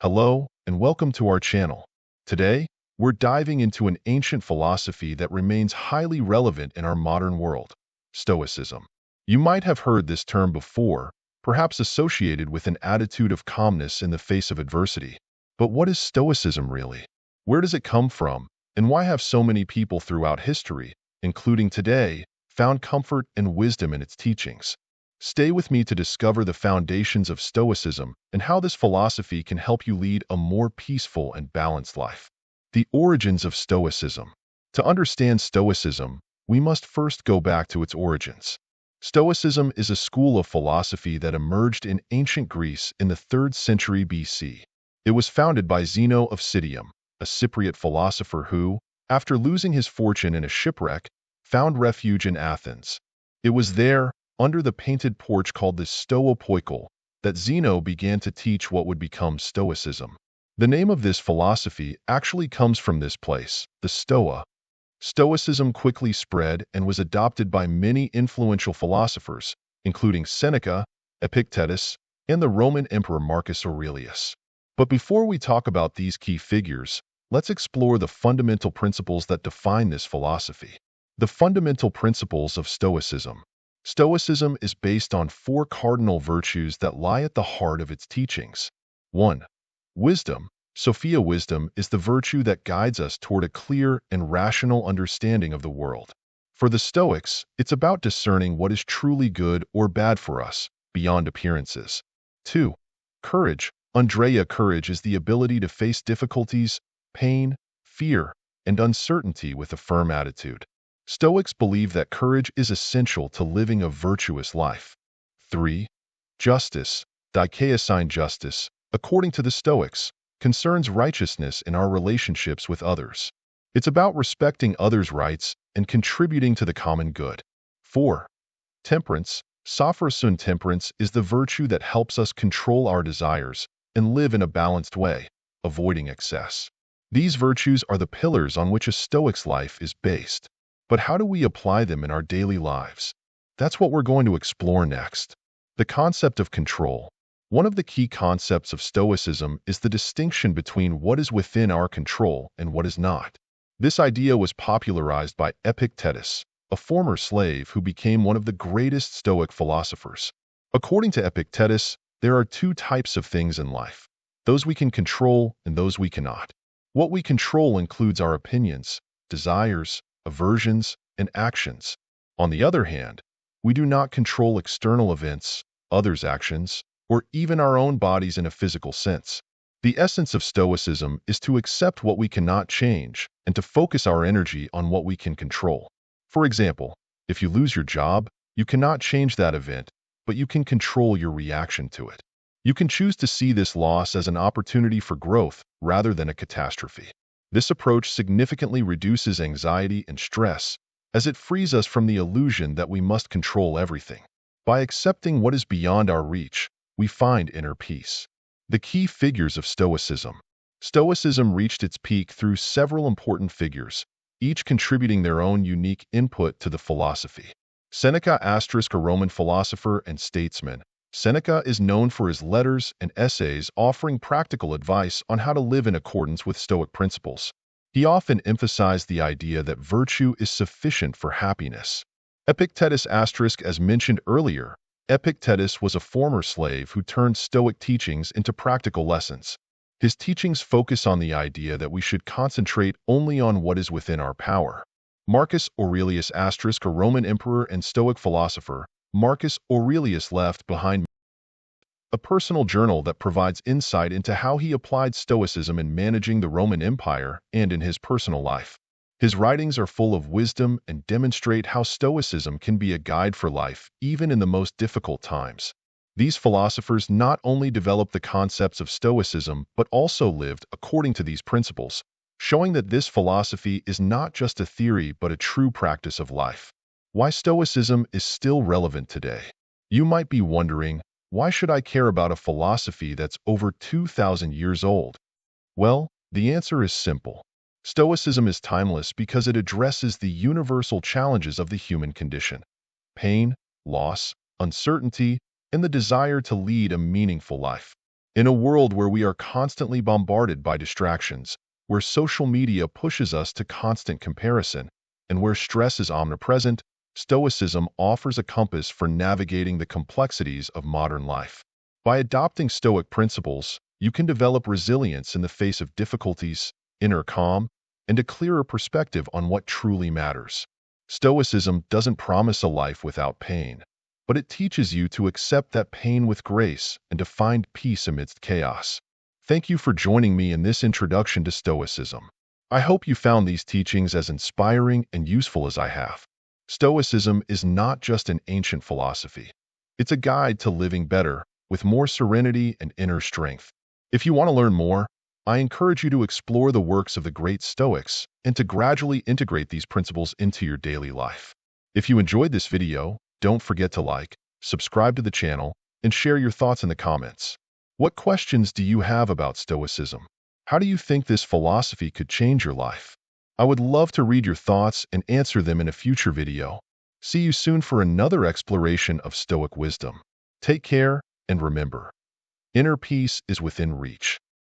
Hello, and welcome to our channel. Today, we're diving into an ancient philosophy that remains highly relevant in our modern world, Stoicism. You might have heard this term before, perhaps associated with an attitude of calmness in the face of adversity. But what is Stoicism really? Where does it come from? And why have so many people throughout history, including today, found comfort and wisdom in its teachings? Stay with me to discover the foundations of Stoicism and how this philosophy can help you lead a more peaceful and balanced life. The origins of Stoicism. To understand Stoicism, we must first go back to its origins. Stoicism is a school of philosophy that emerged in ancient Greece in the 3rd century BC. It was founded by Zeno of Citium, a Cypriot philosopher who, after losing his fortune in a shipwreck, found refuge in Athens. It was there, under the painted porch called the Stoa, that Zeno began to teach what would become Stoicism. The name of this philosophy actually comes from this place, the Stoa. Stoicism quickly spread and was adopted by many influential philosophers, including Seneca, Epictetus, and the Roman Emperor Marcus Aurelius. But before we talk about these key figures, let's explore the fundamental principles that define this philosophy. The fundamental principles of Stoicism. Stoicism is based on 4 cardinal virtues that lie at the heart of its teachings. 1. Wisdom. Sophia wisdom is the virtue that guides us toward a clear and rational understanding of the world. For the Stoics, it's about discerning what is truly good or bad for us, beyond appearances. 2. Courage. Courage is the ability to face difficulties, pain, fear, and uncertainty with a firm attitude. Stoics believe that courage is essential to living a virtuous life. 3. Justice. Justice, according to the Stoics, concerns righteousness in our relationships with others. It's about respecting others' rights and contributing to the common good. 4. Temperance. Temperance is the virtue that helps us control our desires and live in a balanced way, avoiding excess. These virtues are the pillars on which a Stoic's life is based. But how do we apply them in our daily lives? That's what we're going to explore next. The concept of control. One of the key concepts of Stoicism is the distinction between what is within our control and what is not. This idea was popularized by Epictetus, a former slave who became one of the greatest Stoic philosophers. According to Epictetus, there are 2 types of things in life: those we can control and those we cannot. What we control includes our opinions, desires, aversions, and actions. On the other hand, we do not control external events, others' actions, or even our own bodies in a physical sense. The essence of Stoicism is to accept what we cannot change and to focus our energy on what we can control. For example, if you lose your job, you cannot change that event, but you can control your reaction to it. You can choose to see this loss as an opportunity for growth rather than a catastrophe. This approach significantly reduces anxiety and stress, as it frees us from the illusion that we must control everything. By accepting what is beyond our reach, we find inner peace. The key figures of Stoicism. Stoicism reached its peak through several important figures, each contributing their own unique input to the philosophy. Seneca *, a Roman philosopher and statesman. Seneca is known for his letters and essays offering practical advice on how to live in accordance with Stoic principles. He often emphasized the idea that virtue is sufficient for happiness. Epictetus *, as mentioned earlier, Epictetus was a former slave who turned Stoic teachings into practical lessons. His teachings focus on the idea that we should concentrate only on what is within our power. Marcus Aurelius *, a Roman emperor and Stoic philosopher. Marcus Aurelius left behind a personal journal that provides insight into how he applied Stoicism in managing the Roman Empire and in his personal life. His writings are full of wisdom and demonstrate how Stoicism can be a guide for life, even in the most difficult times. These philosophers not only developed the concepts of Stoicism, but also lived according to these principles, showing that this philosophy is not just a theory but a true practice of life. Why Stoicism is still relevant today. You might be wondering, why should I care about a philosophy that's over 2,000 years old? Well, the answer is simple. Stoicism is timeless because it addresses the universal challenges of the human condition: pain, loss, uncertainty, and the desire to lead a meaningful life. In a world where we are constantly bombarded by distractions, where social media pushes us to constant comparison, and where stress is omnipresent, Stoicism offers a compass for navigating the complexities of modern life. By adopting Stoic principles, you can develop resilience in the face of difficulties, inner calm, and a clearer perspective on what truly matters. Stoicism doesn't promise a life without pain, but it teaches you to accept that pain with grace and to find peace amidst chaos. Thank you for joining me in this introduction to Stoicism. I hope you found these teachings as inspiring and useful as I have. Stoicism is not just an ancient philosophy. It's a guide to living better, with more serenity and inner strength. If you want to learn more, I encourage you to explore the works of the great Stoics and to gradually integrate these principles into your daily life. If you enjoyed this video, don't forget to like, subscribe to the channel, and share your thoughts in the comments. What questions do you have about Stoicism? How do you think this philosophy could change your life? I would love to read your thoughts and answer them in a future video. See you soon for another exploration of Stoic wisdom. Take care, and remember, inner peace is within reach.